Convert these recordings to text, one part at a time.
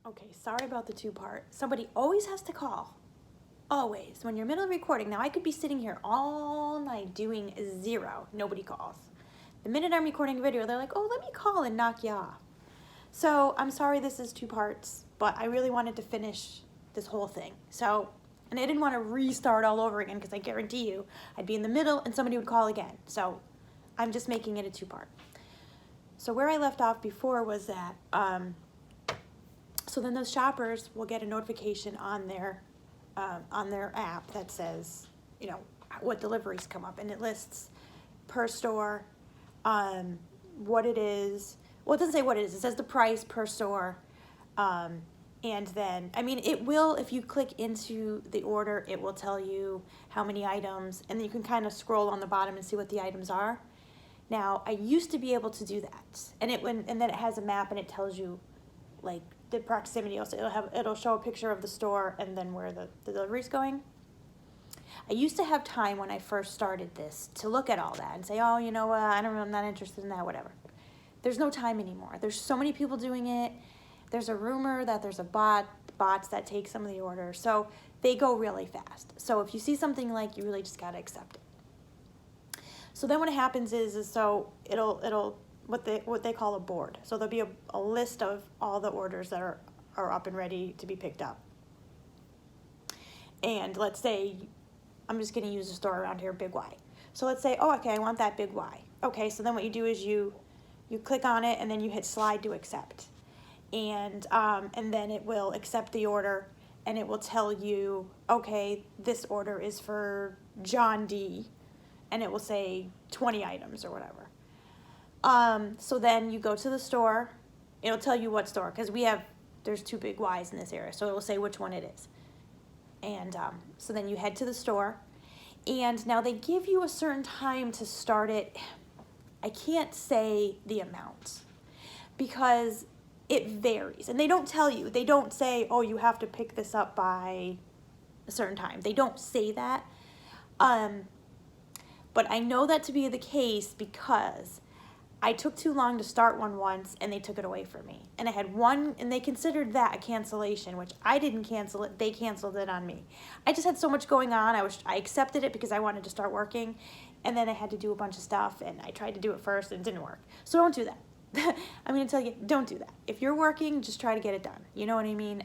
Okay, sorry about the two-part. Somebody always has to call. Always. When you're middle of recording. Now, I could be sitting here all night doing zero. Nobody calls. The minute I'm recording a video, they're like, oh, let me call and knock you off. So I'm sorry this is two parts, but I really wanted to finish this whole thing. And I didn't want to restart all over again because I guarantee you I'd be in the middle and somebody would call again. So I'm just making it a two-part. So where I left off before was that, so then those shoppers will get a notification on their app that says, you know, what deliveries come up, and it lists per store, what it is. Well, it doesn't say what it is. It says the price per store, and then, I mean, it will, if you click into the order, it will tell you how many items, and then you can kind of scroll on the bottom and see what the items are. Now, I used to be able to do that, and then it has a map and it tells you, like, the proximity. So it'll show a picture of the store and then where the delivery's going. I used to have time when I first started this to look at all that and say, oh, you know what, I'm not interested in that, whatever. There's no time anymore. There's so many people doing it. There's a rumor that there's bots that take some of the orders, so they go really fast. So if you see something like, you really just gotta accept it. So then what happens is so it'll what they call a board. So there'll be a list of all the orders that are up and ready to be picked up. And let's say, I'm just going to use a store around here, Big Y. So let's say, oh, okay, I want that Big Y. Okay, so then what you do is you click on it and then you hit slide to accept. And then it will accept the order and it will tell you, okay, this order is for John D. And it will say 20 items or whatever. So then you go to the store. It'll tell you what store, because there's two Big Ys in this area, so it will say which one it is. And so then you head to the store, and now they give you a certain time to start it. I can't say the amount because it varies, and they don't tell you. They don't say, oh, you have to pick this up by a certain time. They don't say that. But I know that to be the case because I took too long to start one once and they took it away from me. And I had one, and they considered that a cancellation, which I didn't cancel it. They canceled it on me. I just had so much going on. I accepted it because I wanted to start working, and then I had to do a bunch of stuff, and I tried to do it first and it didn't work. So don't do that. I'm going to tell you, don't do that. If you're working, just try to get it done. You know what I mean?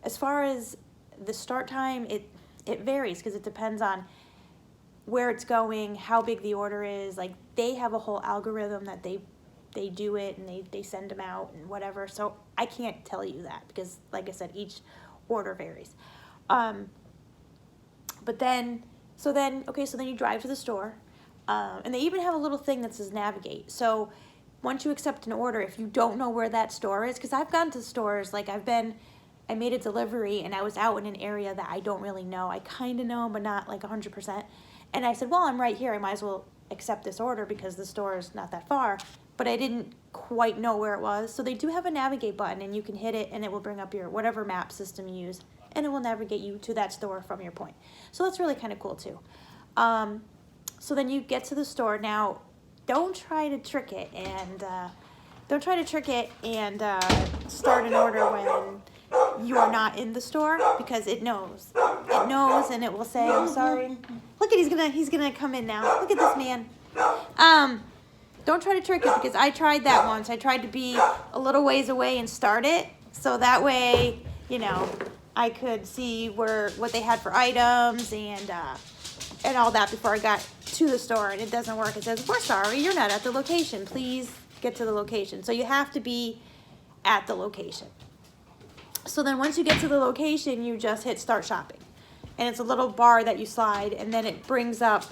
As far as the start time, it varies because it depends on where it's going, how big the order is. Like, they have a whole algorithm that they do it and they send them out and whatever. So I can't tell you that because, like I said, each order varies. But then you drive to the store, and they even have a little thing that says navigate. So once you accept an order, if you don't know where that store is, because I've gone to stores, like I made a delivery and I was out in an area that I don't really know. I kind of know, but not like 100%. And I said, well, I'm right here. I might as well accept this order because the store is not that far. But I didn't quite know where it was. So they do have a navigate button, and you can hit it, and it will bring up your whatever map system you use, and it will navigate you to that store from your point. So that's really kind of cool, too. So then you get to the store. Now, don't try to trick it and start an order when you are not in the store, because it knows. It knows, and it will say, I'm sorry. Look at, he's gonna come in now. Look at this man. Don't try to trick it, because I tried that once. I tried to be a little ways away and start it, so that way, you know, I could see what they had for items and all that before I got to the store, and it doesn't work. It says, we're sorry, you're not at the location. Please get to the location. So you have to be at the location. So then once you get to the location, you just hit start shopping. And it's a little bar that you slide, and then it brings up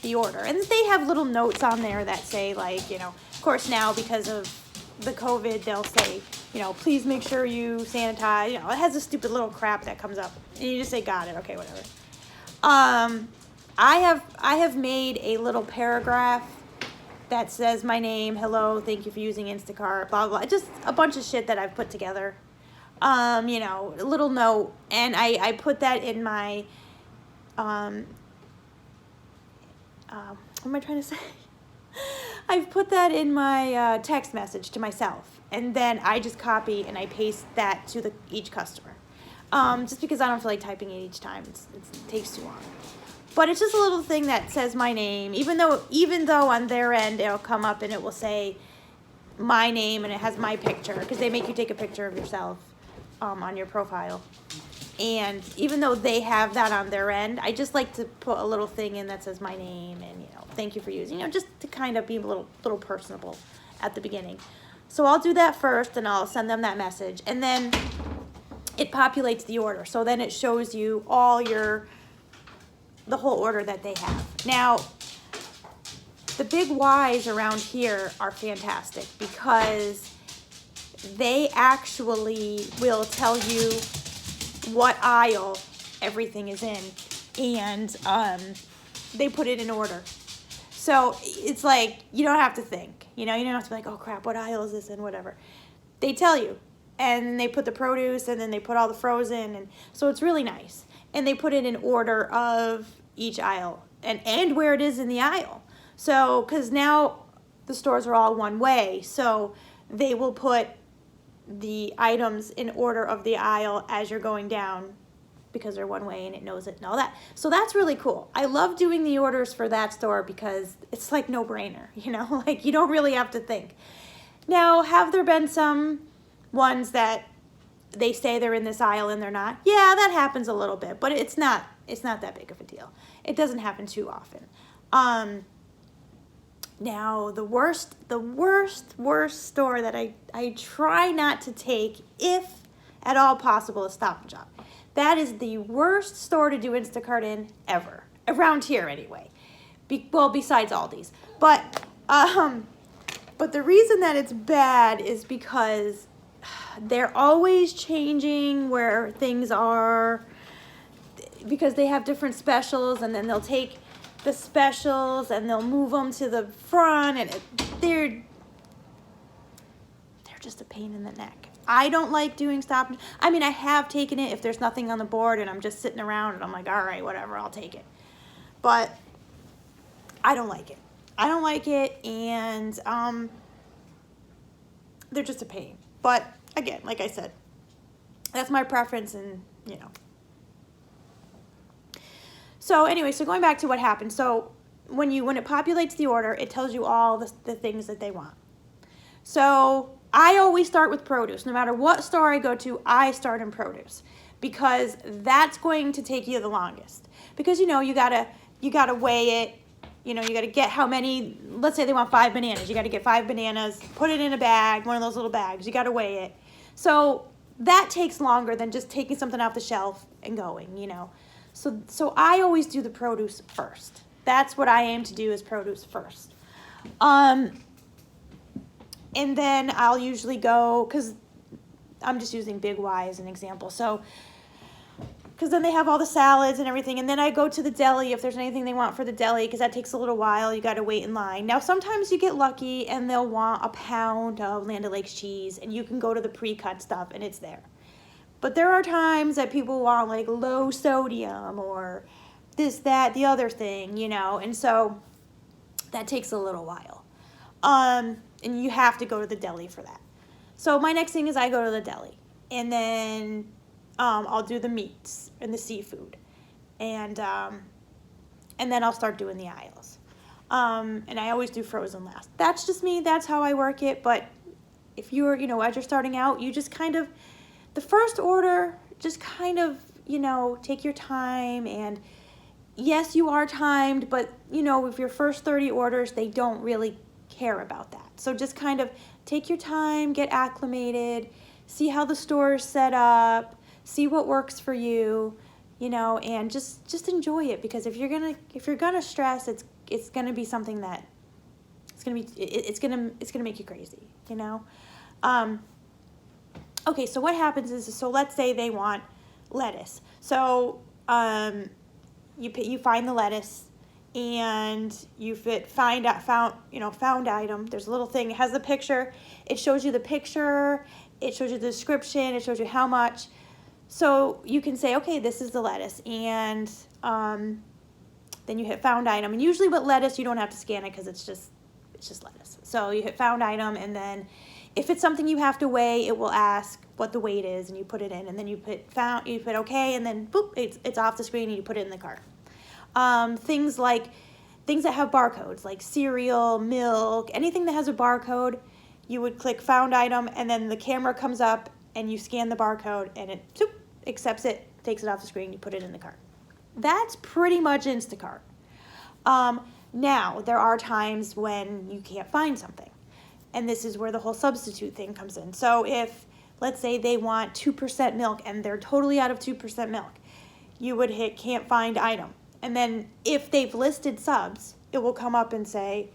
the order. And they have little notes on there that say, like, you know, of course now because of the COVID, they'll say, you know, please make sure you sanitize. You know, it has a stupid little crap that comes up. And you just say, got it, okay, whatever. I have made a little paragraph that says my name, hello, thank you for using Instacart, blah, blah, just a bunch of shit that I've put together. You know, a little note, and I put that in my, what am I trying to say? I've put that in my text message to myself, and then I just copy and I paste that to each customer. Just because I don't feel like typing it each time. It takes too long. But it's just a little thing that says my name, even though on their end it'll come up and it will say my name and it has my picture, because they make you take a picture of yourself on your profile. And even though they have that on their end, I just like to put a little thing in that says my name and, thank you for using, just to kind of be a little personable at the beginning. So I'll do that first and I'll send them that message, and then it populates the order. So then it shows you the whole order that they have. Now, the big Y's around here are fantastic because they actually will tell you what aisle everything is in, and they put it in order. So it's like, you don't have to think, you don't have to be like, oh crap, what aisle is this in, whatever. They tell you, and they put the produce, and then they put all the frozen, and so it's really nice. And they put it in order of each aisle and where it is in the aisle. So, because now the stores are all one way, so they will put the items in order of the aisle as you're going down, because they're one way and it knows it and all that. So that's really cool. I love doing the orders for that store because it's like no brainer, like you don't really have to think. Now, have there been some ones that they say they're in this aisle and they're not? Yeah, that happens a little bit, but it's not that big of a deal. It doesn't happen too often. Now, the worst store that I try not to take, if at all possible, is Stop and Shop. That is the worst store to do Instacart in ever. Around here, anyway. Besides Aldi's. But the reason that it's bad is because they're always changing where things are, because they have different specials, and then they'll take the specials and they'll move them to the front, and they're just a pain in the neck. I don't like doing Stop. I mean, I have taken it if there's nothing on the board and I'm just sitting around and I'm like, all right, whatever, I'll take it. But I don't like it. I don't like it, and they're just a pain. But again, like I said, that's my preference, and So anyway, so going back to what happened. So when it populates the order, it tells you all the things that they want. So I always start with produce. No matter what store I go to, I start in produce, because that's going to take you the longest. Because you gotta weigh it. You gotta get how many. Let's say they want 5 bananas. You gotta get 5 bananas, put it in a bag, one of those little bags. You gotta weigh it. So that takes longer than just taking something off the shelf and going. So I always do the produce first. That's what I aim to do, is produce first. And then I'll usually go, because I'm just using Big Y as an example. So, because then they have all the salads and everything. And then I go to the deli if there's anything they want for the deli, because that takes a little while. You got to wait in line. Now, sometimes you get lucky and they'll want a pound of Land O'Lakes cheese, and you can go to the pre-cut stuff and it's there. But there are times that people want like low sodium or this, that, the other thing, and so that takes a little while. And you have to go to the deli for that. So my next thing is I go to the deli, and then I'll do the meats and the seafood, and then I'll start doing the aisles. And I always do frozen last. That's just me. That's how I work it. But if you're, as you're starting out, you just kind of, the first order, just kind of, take your time. And yes, you are timed, but, with your first 30 orders, they don't really care about that. So just kind of take your time, get acclimated, see how the store is set up, see what works for you, and just enjoy it. Because if you're gonna stress, it's gonna be something that it's gonna make you crazy, Okay, so what happens is, so let's say they want lettuce. So you find the lettuce, and you found item. There's a little thing. It has the picture. It shows you the picture. It shows you the description. It shows you how much. So you can say, okay, this is the lettuce, and then you hit found item. And usually with lettuce, you don't have to scan it because it's just lettuce. So you hit found item, and then If it's something you have to weigh, it will ask what the weight is, and you put it in, and then you put okay, and then boop, it's off the screen, and you put it in the cart. Things that have barcodes, like cereal, milk, anything that has a barcode, you would click found item, and then the camera comes up, and you scan the barcode, and it accepts it, takes it off the screen, you put it in the cart. That's pretty much Instacart. Now, there are times when you can't find something, and this is where the whole substitute thing comes in. So if, let's say they want 2% milk, and they're totally out of 2% milk, you would hit can't find item. And then if they've listed subs, it will come up and say,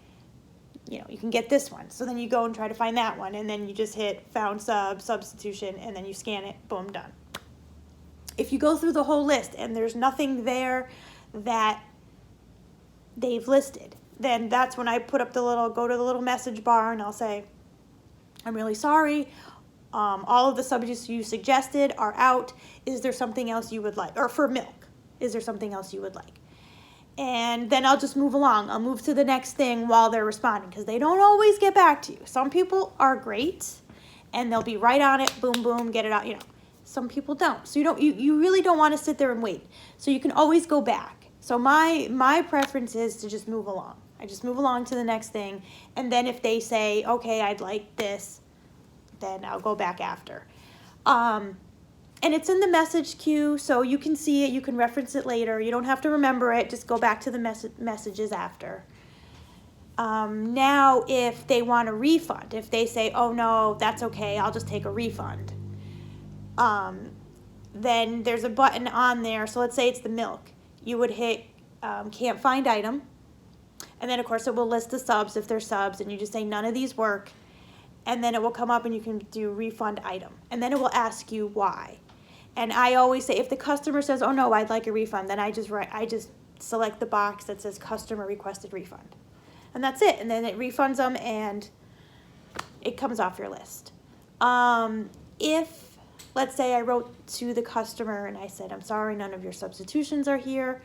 you can get this one. So then you go and try to find that one, and then you just hit found sub, substitution, and then you scan it, boom, done. If you go through the whole list and there's nothing there that they've listed, then that's when I put up go to the little message bar, and I'll say, I'm really sorry. All of the subjects you suggested are out. Is there something else you would like? Or for milk, is there something else you would like? And then I'll just move along. I'll move to the next thing while they're responding, because they don't always get back to you. Some people are great, and they'll be right on it, boom, boom, get it out, Some people don't. So you really don't want to sit there and wait. So you can always go back. So my preference is to just move along. I just move along to the next thing, and then if they say, okay, I'd like this, then I'll go back after. And it's in the message queue, so you can see it, you can reference it later. You don't have to remember it, just go back to the messages after. Now, if they want a refund, if they say, oh no, that's okay, I'll just take a refund, then there's a button on there. So let's say it's the milk. You would hit can't find item, and then of course it will list the subs if they're subs, and you just say none of these work, and then it will come up and you can do refund item, and then it will ask you why. And I always say, if the customer says, oh no, I'd like a refund, then I just select the box that says customer requested refund, and that's it. And then it refunds them, and it comes off your list. If, let's say I wrote to the customer and I said, I'm sorry, none of your substitutions are here.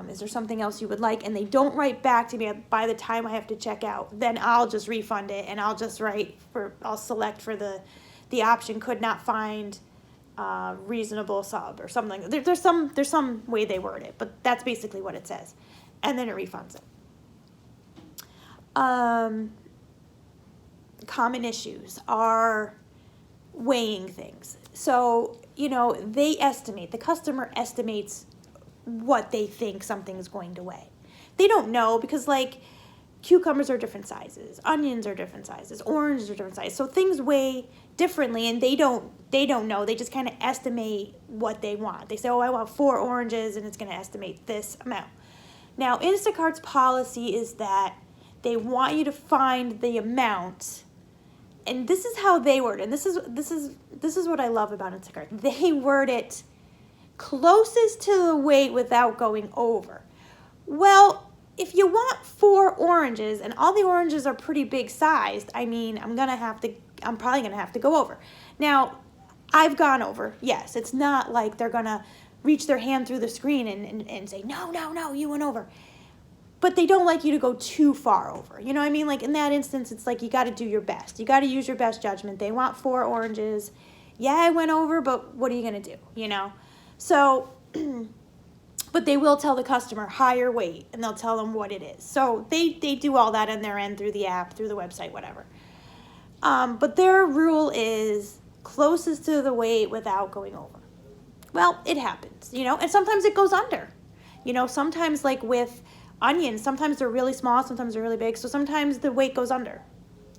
Is there something else you would like? And they don't write back to me by the time I have to check out, then I'll just refund it, and I'll just I'll select for the option could not find reasonable sub or something. There's some way they word it, but that's basically what it says. And then it refunds it. Common issues are weighing things. So, the customer estimates what they think something is going to weigh. They don't know, because cucumbers are different sizes, onions are different sizes, oranges are different sizes. So things weigh differently, and they don't know. They just kind of estimate what they want. They say, oh, I want 4 oranges, and it's going to estimate this amount. Now, Instacart's policy is that they want you to find the amount, and this is how they word it. And this is what I love about Instacart. They word it closest to the weight without going over. Well, if you want 4 oranges and all the oranges are pretty big sized, I'm probably gonna have to go over. Now, I've gone over. Yes, it's not like they're gonna reach their hand through the screen and say, no, you went over. But they don't like you to go too far over. You know what I mean? In that instance, it's you got to do your best. You got to use your best judgment. They want 4 oranges. Yeah, I went over, but what are you going to do? So, but they will tell the customer higher weight, and they'll tell them what it is. So they do all that on their end through the app, through the website, whatever. But their rule is closest to the weight without going over. Well, it happens, and sometimes it goes under. Sometimes with onions, sometimes they're really small, sometimes they're really big, so sometimes the weight goes under.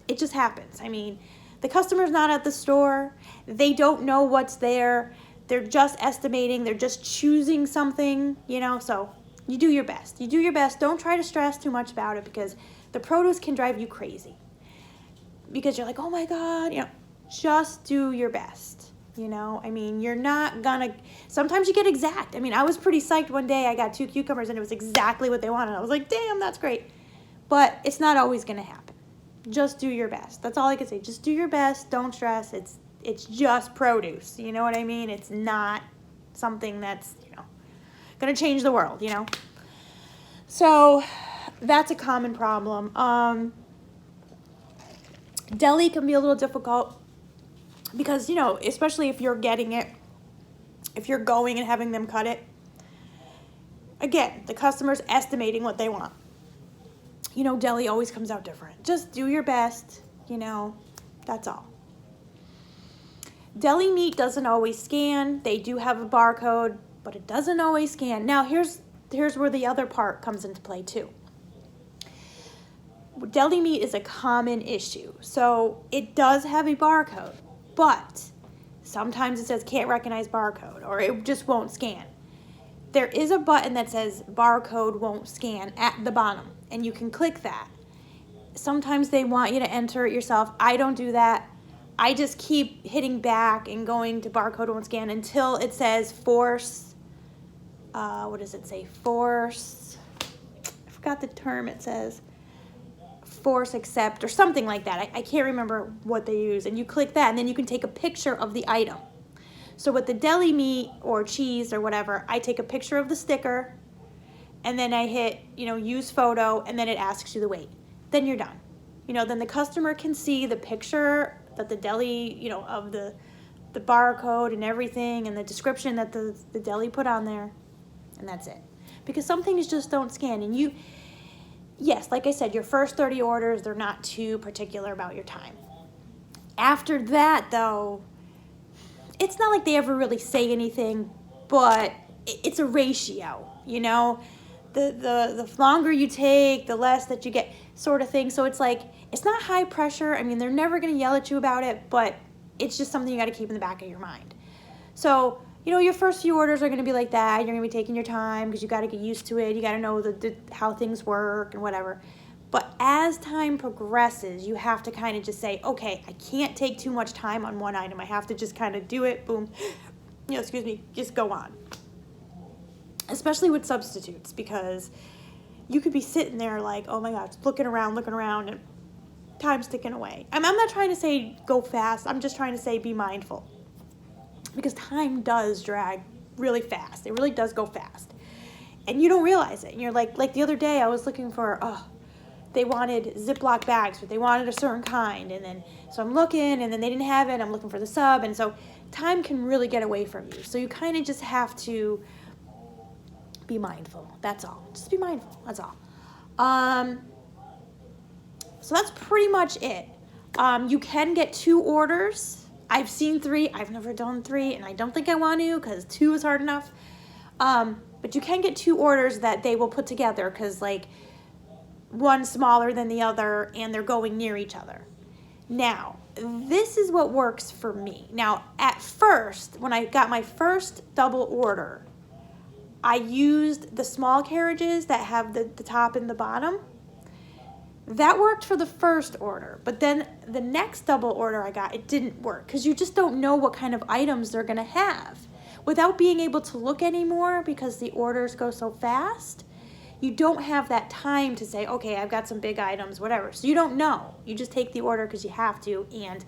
It just happens. The customer's not at the store. They don't know what's there. They're just estimating. They're just choosing something, so you do your best. You do your best. Don't try to stress too much about it, because the produce can drive you crazy. Because you're like, oh my God, just do your best. You're not gonna, sometimes you get exact. I was pretty psyched one day. I got 2 cucumbers and it was exactly what they wanted. I was like, damn, that's great. But it's not always gonna happen. Just do your best. That's all I can say. Just do your best. Don't stress. It's just produce. You know what I mean? It's not something that's, gonna change the world, So that's a common problem. Deli can be a little difficult because, especially if you're getting it, if you're going and having them cut it, again, the customer's estimating what they want. Deli always comes out different. Just do your best, that's all. Deli meat doesn't always scan. They do have a barcode, but it doesn't always scan. Now, here's where the other part comes into play too. Deli meat is a common issue. So it does have a barcode, but sometimes it says can't recognize barcode, or it just won't scan. There is a button that says barcode won't scan at the bottom, and you can click that. Sometimes they want you to enter it yourself. I don't do that. I just keep hitting back and going to barcode won't scan until it says force, what does it say? Force, I forgot the term it says. Force accept or something like that. I can't remember what they use. And you click that, and then you can take a picture of the item. So with the deli meat or cheese or whatever, I take a picture of the sticker, and then I hit, use photo, and then it asks you the weight. Then you're done. Then the customer can see the picture that the deli, of the barcode and everything, and the description that the deli put on there, and that's it. Because some things just don't scan, and yes, like I said, your first 30 orders, they're not too particular about your time. After that, though, it's not like they ever really say anything, but it's a ratio, The longer you take, the less that you get, sort of thing. So it's like, it's not high pressure. I mean, they're never going to yell at you about it, but it's just something you got to keep in the back of your mind. So, your first few orders are going to be like that. You're going to be taking your time because you got to get used to it. You got to know how things work and whatever. But as time progresses, you have to kind of just say, okay, I can't take too much time on one item. I have to just kind of do it, boom, just go on. Especially with substitutes, because you could be sitting there like, oh my gosh, looking around, and time's ticking away. I'm not trying to say go fast. I'm just trying to say be mindful. Because time does drag really fast. It really does go fast. And you don't realize it. And you're like the other day I was looking for, they wanted Ziploc bags, but they wanted a certain kind. And then, so I'm looking, and then they didn't have it. I'm looking for the sub. And so time can really get away from you. So you kind of just have to be mindful. That's all. Just be mindful. That's all. So that's pretty much it. You can get 2 orders. I've seen 3. I've never done 3, and I don't think I want to because 2 is hard enough. But you can get 2 orders that they will put together because, one's smaller than the other, and they're going near each other. Now, this is what works for me. Now, at first, when I got my first double order, I used the small carriages that have the top and the bottom. That worked for the first order, but then the next double order I got, it didn't work because you just don't know what kind of items they're going to have. Without being able to look anymore because the orders go so fast, you don't have that time to say, okay, I've got some big items, whatever. So you don't know. You just take the order because you have to, and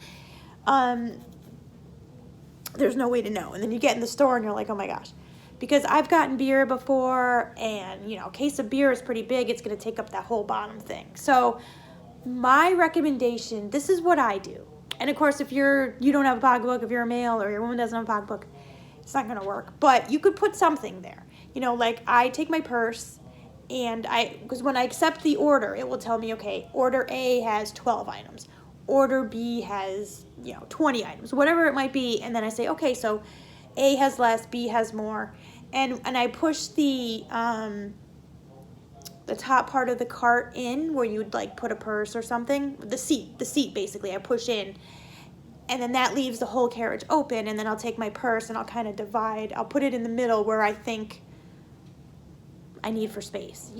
there's no way to know. And then you get in the store and you're like, oh my gosh. Because I've gotten beer before, and, a case of beer is pretty big. It's going to take up that whole bottom thing. So my recommendation, this is what I do. And, of course, if you don't have a pocketbook, if you're a male or your woman doesn't have a pocketbook, it's not going to work. But you could put something there. Like I take my purse, and because when I accept the order, it will tell me, okay, order A has 12 items. Order B has, 20 items, whatever it might be. And then I say, okay, so A has less, B has more, and I push the top part of the cart in where you'd put a purse or something, the seat basically, I push in, and then that leaves the whole carriage open, and then I'll take my purse and I'll kind of divide, I'll put it in the middle where I think I need for space,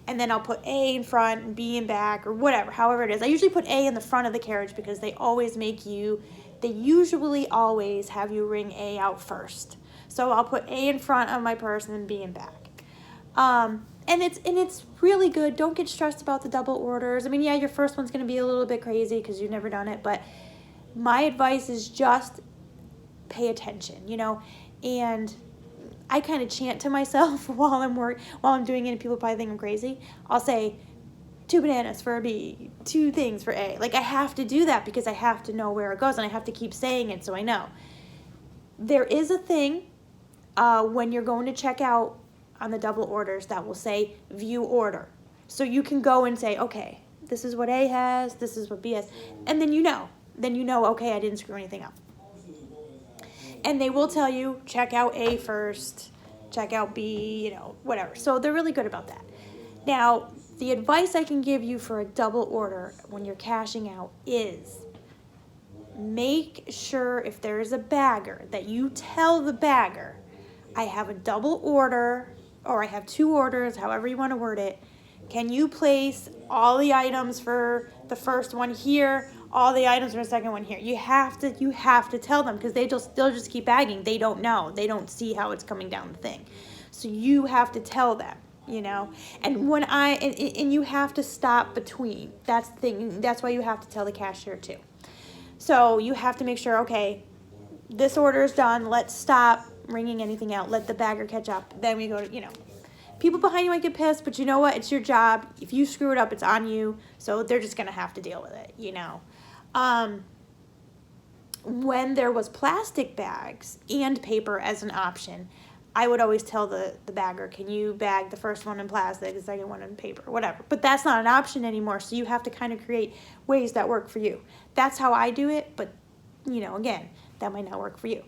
and then I'll put A in front and B in back or whatever, however it is. I usually put A in the front of the carriage because they usually always have you ring A out first. So I'll put A in front of my purse and then B in back. And it's really good. Don't get stressed about the double orders. I mean, yeah, your first one's going to be a little bit crazy because you've never done it, but my advice is just pay attention, and I kind of chant to myself while I'm doing it, and people probably think I'm crazy. I'll say, 2 bananas for a B, 2 things for A. Like, I have to do that because I have to know where it goes, and I have to keep saying it so I know. There is a thing when you're going to check out on the double orders that will say view order. So you can go and say, okay, this is what A has, this is what B has, and then you know. Then you know, okay, I didn't screw anything up. And they will tell you, check out A first, check out B, whatever. So they're really good about that. Now, the advice I can give you for a double order when you're cashing out is make sure if there is a bagger that you tell the bagger, I have a double order, or I have 2 orders, however you want to word it. Can you place all the items for the first one here, all the items for the second one here? You have to tell them, because they'll just keep bagging. They don't know. They don't see how it's coming down the thing. So you have to tell them, And when and you have to stop between. That's the thing. That's why you have to tell the cashier too. So you have to make sure, okay, this order is done. Let's stop ringing anything out. Let the bagger catch up. Then we go to, people behind you might get pissed, but you know what? It's your job. If you screw it up, it's on you. So they're just going to have to deal with it, When there was plastic bags and paper as an option, I would always tell the bagger, can you bag the first one in plastic, the second one in paper, whatever. But that's not an option anymore, so you have to kind of create ways that work for you. That's how I do it, but, again, that might not work for you.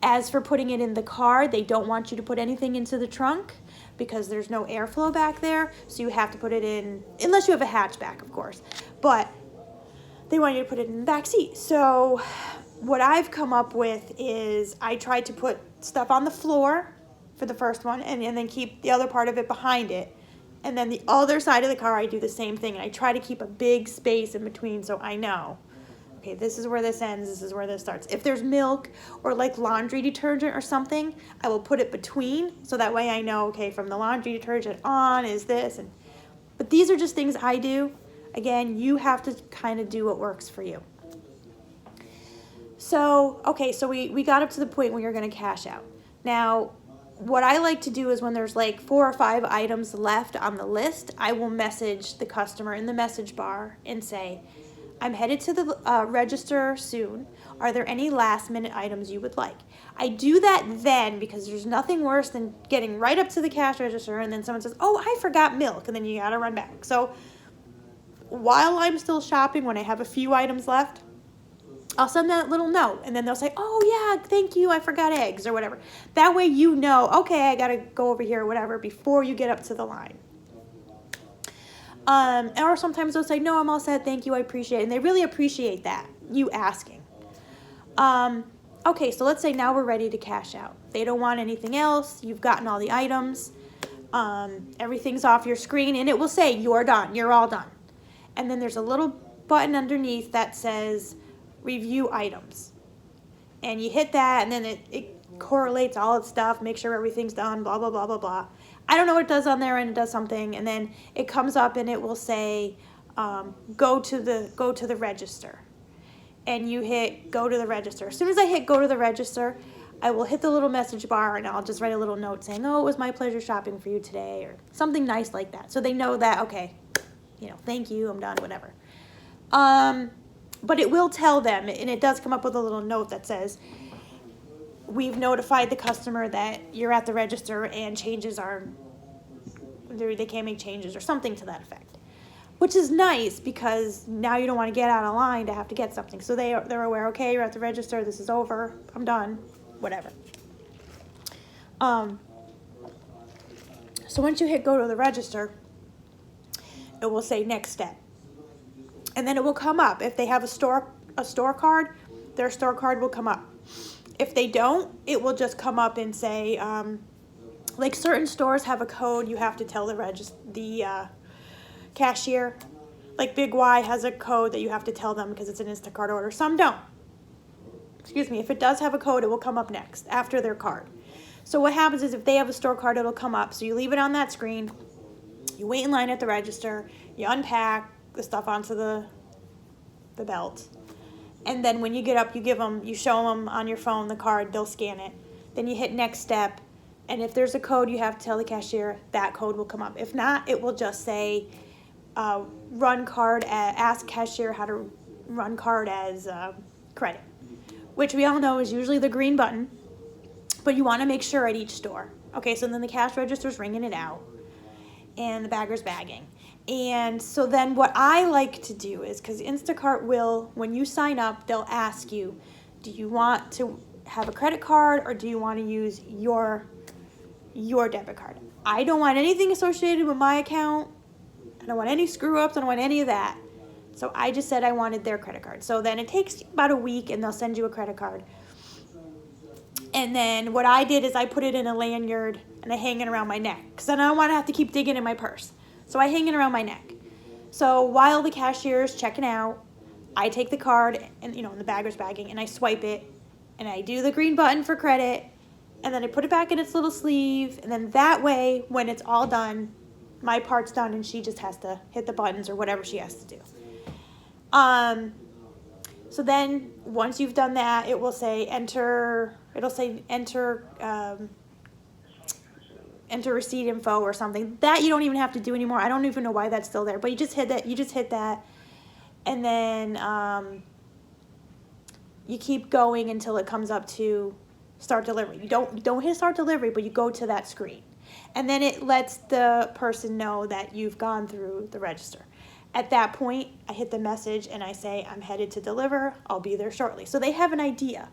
As for putting it in the car, they don't want you to put anything into the trunk because there's no airflow back there, so you have to put it in, unless you have a hatchback, of course. But they want you to put it in the back seat. So what I've come up with is I tried to put stuff on the floor for the first one and then keep the other part of it behind it. And then the other side of the car, I do the same thing. And I try to keep a big space in between so I know, okay, this is where this ends, this is where this starts. If there's milk or like laundry detergent or something, I will put it between so that way I know, okay, from the laundry detergent on is this. But these are just things I do. Again, you have to kind of do what works for you. So, okay, so we got up to the point where you're going to cash out. Now, what I like to do is when there's like 4 or 5 items left on the list, I will message the customer in the message bar and say, I'm headed to the register soon. Are there any last minute items you would like? I do that then because there's nothing worse than getting right up to the cash register and then someone says, oh, I forgot milk, and then you got to run back. So while I'm still shopping, when I have a few items left, I'll send that little note, and then they'll say, oh, yeah, thank you, I forgot eggs, or whatever. That way you know, okay, I got to go over here or whatever before you get up to the line. Or sometimes they'll say, no, I'm all set, thank you, I appreciate it. And they really appreciate that, you asking. Okay, so let's say now we're ready to cash out. They don't want anything else. You've gotten all the items. Everything's off your screen, and it will say, you're done, you're all done. And then there's a little button underneath that says, review items, and you hit that, and then it correlates all its stuff, make sure everything's done, blah blah blah blah blah. I don't know what it does on there, and it does something, and then it comes up and it will say go to the register, and you hit go to the register. As soon as I hit go to the register, I will hit the little message bar and I'll just write a little note saying, oh, it was my pleasure shopping for you today, or something nice like that, so they know that, okay, thank you, I'm done, whatever. But it will tell them, and it does come up with a little note that says, we've notified the customer that you're at the register and they can't make changes, or something to that effect. Which is nice because now you don't want to get out of line to have to get something. So they're aware, okay, you're at the register, this is over, I'm done, whatever. So once you hit go to the register, it will say next step. And then it will come up. If they have a store card, their store card will come up. If they don't, it will just come up and say, like certain stores have a code you have to tell the cashier. Like Big Y has a code that you have to tell them because it's an Instacart order. Some don't. Excuse me. If it does have a code, it will come up next after their card. So what happens is if they have a store card, it'll come up. So you leave it on that screen. You wait in line at the register. You unpack the stuff onto the belt, and then when you get up, you show them on your phone the card, they'll scan it, then you hit next step, and if there's a code you have to tell the cashier, that code will come up. If not, it will just say ask cashier how to run card as credit, which we all know is usually the green button, but you want to make sure at each store. Okay, so then the cash register's ringing it out and the bagger's bagging. And so then what I like to do is, because Instacart will, when you sign up, they'll ask you, do you want to have a credit card or do you want to use your debit card? I don't want anything associated with my account. I don't want any screw ups. I don't want any of that. So I just said I wanted their credit card. So then it takes about a week and they'll send you a credit card. And then what I did is I put it in a lanyard and I hang it around my neck because then I don't want to have to keep digging in my purse. So I hang it around my neck. So while the cashier is checking out, I take the card and and the bagger's bagging and I swipe it and I do the green button for credit and then I put it back in its little sleeve, and then that way when it's all done, my part's done and she just has to hit the buttons or whatever she has to do. So then once you've done that, it will say enter receipt info or something. That you don't even have to do anymore. I don't even know why that's still there, but you just hit that, and then you keep going until it comes up to start delivery. You don't hit start delivery, but you go to that screen, and then it lets the person know that you've gone through the register. At that point, I hit the message and I say, I'm headed to deliver. I'll be there shortly. So they have an idea.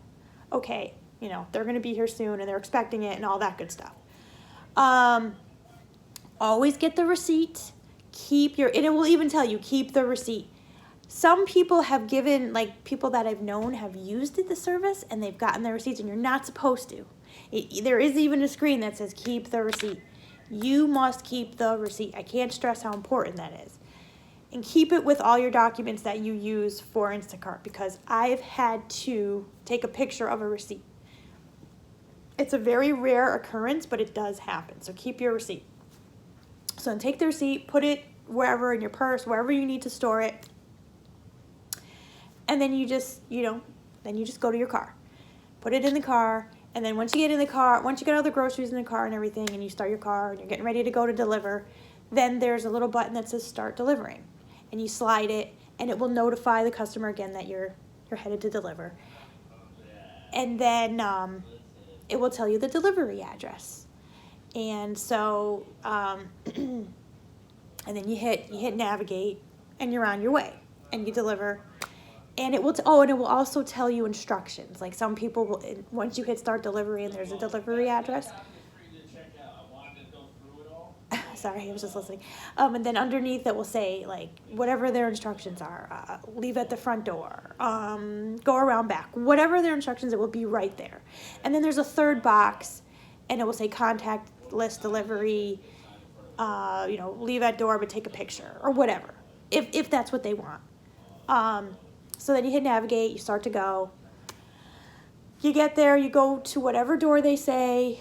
Okay, they're going to be here soon and they're expecting it and all that good stuff. Always get the receipt. And it will even tell you, keep the receipt. Some people have given, people that I've known have used the service and they've gotten their receipts, and you're not supposed to. There is even a screen that says keep the receipt. You must keep the receipt. I can't stress how important that is. And keep it with all your documents that you use for Instacart, because I've had to take a picture of a receipt. It's a very rare occurrence, but it does happen. So keep your receipt. So then take the receipt, put it wherever in your purse, wherever you need to store it. And then you just go to your car. Put it in the car. And then once you get in the car, once you get all the groceries in the car and everything, and you start your car and you're getting ready to go to deliver, then there's a little button that says start delivering. And you slide it, and it will notify the customer again that you're headed to deliver. And then it will tell you the delivery address. And so, and then you hit navigate, and you're on your way, and you deliver. And it will and it will also tell you instructions. Like some people will, once you hit start delivery and there's a delivery address. Sorry, I was just listening. And then underneath it will say, whatever their instructions are. Leave at the front door. Go around back. Whatever their instructions, it will be right there. And then there's a third box, and it will say contact list delivery, leave at door but take a picture, or whatever, if that's what they want. So then you hit navigate, you start to go. You get there, you go to whatever door they say.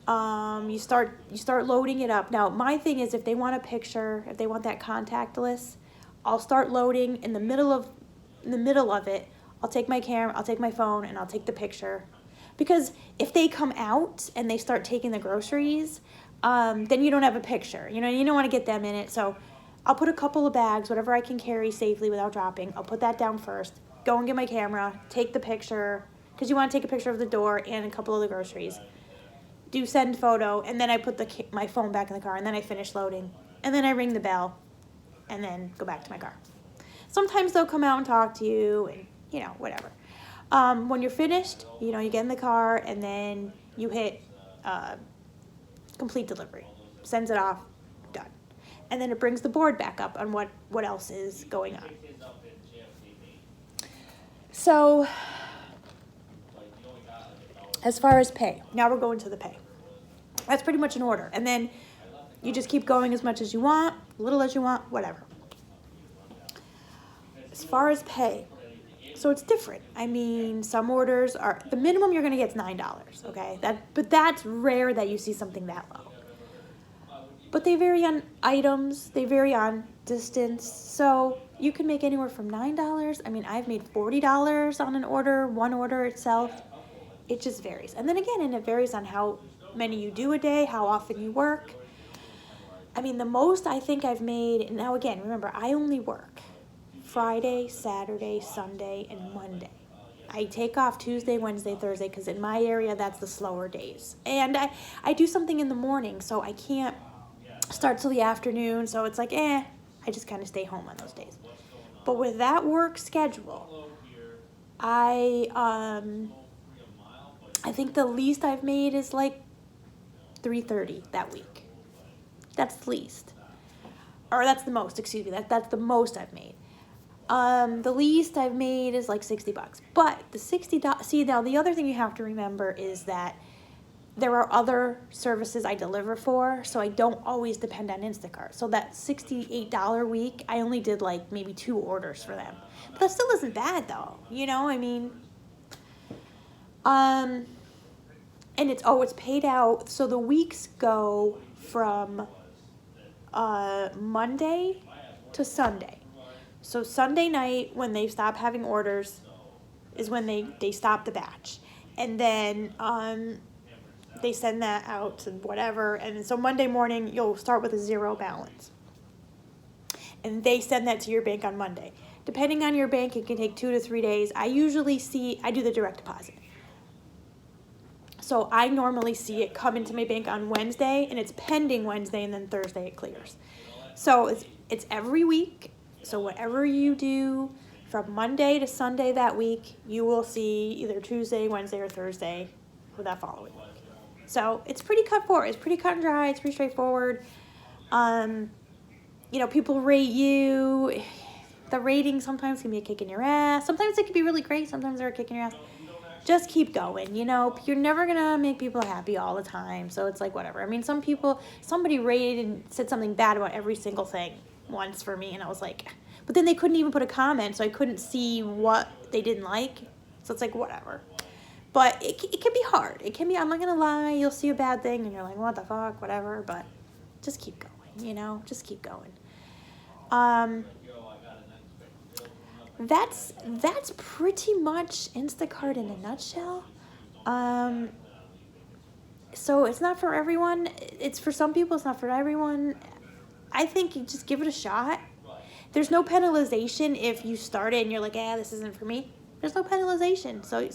You start loading it up. Now, my thing is, if they want a picture, if they want that contact list, I'll start loading in the middle of it. I'll take my camera, I'll take my phone, and I'll take the picture. Because if they come out and they start taking the groceries, then you don't have a picture. You don't want to get them in it. So I'll put a couple of bags, whatever I can carry safely without dropping. I'll put that down first. Go and get my camera, take the picture, because you want to take a picture of the door and a couple of the groceries. Do send photo, and then I put my phone back in the car, and then I finish loading, and then I ring the bell, and then go back to my car. Sometimes they'll come out and talk to you, and whatever. When you're finished, you get in the car, and then you hit complete delivery. Sends it off, done. And then it brings the board back up on what else is going on. So, as far as pay, now we're going to the pay. That's pretty much an order. And then you just keep going as much as you want, little as you want, whatever. As far as pay, so it's different. I mean, some orders are, the minimum you're going to get is $9, okay? But that's rare that you see something that low. But they vary on items, they vary on distance. So you can make anywhere from $9. I mean, I've made $40 on one order itself. It just varies. And then again, it varies on how many you do a day, how often you work. I mean, the most I think I've made, now again, remember, I only work Friday, Saturday, Sunday, and Monday. I take off Tuesday, Wednesday, Thursday, because in my area, that's the slower days. And I do something in the morning, so I can't start till the afternoon, so it's like, I just kind of stay home on those days. But with that work schedule, I think the least I've made is like $330 that week. That's the least. Or that's the most, excuse me. That's the most I've made. The least I've made is like $60. But the $60, see, now the other thing you have to remember is that there are other services I deliver for, so I don't always depend on Instacart. So that $68 week, I only did like maybe 2 orders for them. But that still isn't bad though, you know, I mean, and it's paid out, so the weeks go from Monday to Sunday. So Sunday night, when they stop having orders, is when they stop the batch. And then they send that out to whatever. And so Monday morning, you'll start with a 0 balance. And they send that to your bank on Monday. Depending on your bank, it can take 2 to 3 days. I do the direct deposit. So I normally see it come into my bank on Wednesday, and it's pending Wednesday, and then Thursday it clears. So it's every week. So whatever you do from Monday to Sunday that week, you will see either Tuesday, Wednesday, or Thursday for that following week. So it's pretty cut and dry. It's pretty straightforward. People rate you. The rating sometimes can be a kick in your ass. Sometimes it can be really great. Sometimes they're a kick in your ass. Just keep going, You're never going to make people happy all the time. So it's like, whatever. I mean, somebody rated and said something bad about every single thing once for me. And I was like, but then they couldn't even put a comment. So I couldn't see what they didn't like. So it's like, whatever. But it can be hard. It can be, I'm not going to lie. You'll see a bad thing and you're like, what the fuck, whatever. But just keep going, Just keep going. That's pretty much Instacart in a nutshell. So it's not for everyone. It's for some people. It's not for everyone. I think you just give it a shot. There's no penalization if you start it and you're like, this isn't for me. There's no penalization. So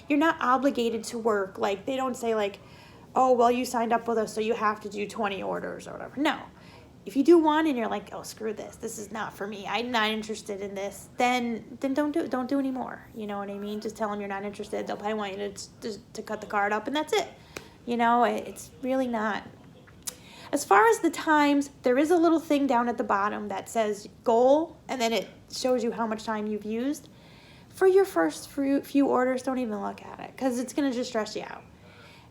you're not obligated to work. Like, they don't say like, oh, well, you signed up with us, so you have to do 20 orders or whatever. No. If you do one and you're like, oh, screw this. This is not for me. I'm not interested in this. Then don't do it. Don't do anymore. You know what I mean? Just tell them you're not interested. They'll probably want you to cut the card up, and that's it. It's really not. As far as the times, there is a little thing down at the bottom that says goal, and then it shows you how much time you've used. For your first few orders, don't even look at it, because it's going to just stress you out.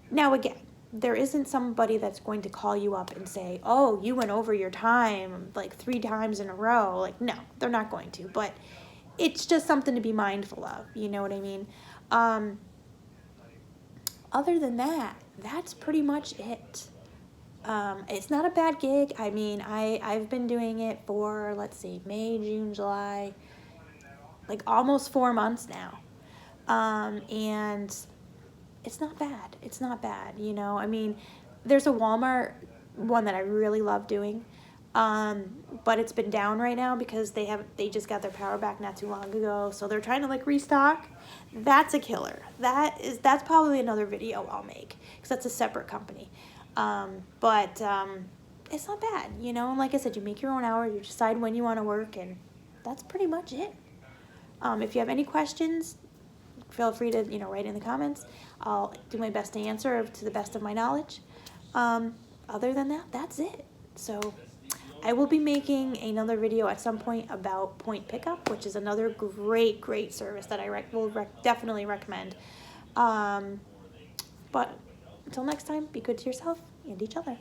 Now, again, there isn't somebody that's going to call you up and say, oh, you went over your time like 3 times in a row. Like, no, they're not going to. But it's just something to be mindful of. You know what I mean? Other than that, that's pretty much it. It's not a bad gig. I mean, I've been doing it for, May, June, July, like almost 4 months now. And it's not bad. It's not bad, I mean, there's a Walmart one that I really love doing, but it's been down right now because they just got their power back not too long ago, so they're trying to restock. That's a killer. That's probably another video I'll make because that's a separate company. But it's not bad, And like I said, you make your own hours. You decide when you want to work, and that's pretty much it. If you have any questions, feel free to, write in the comments. I'll do my best to answer to the best of my knowledge. Other than that, that's it. So I will be making another video at some point about point pickup, which is another great service that I will definitely recommend. But until next time, be good to yourself and each other.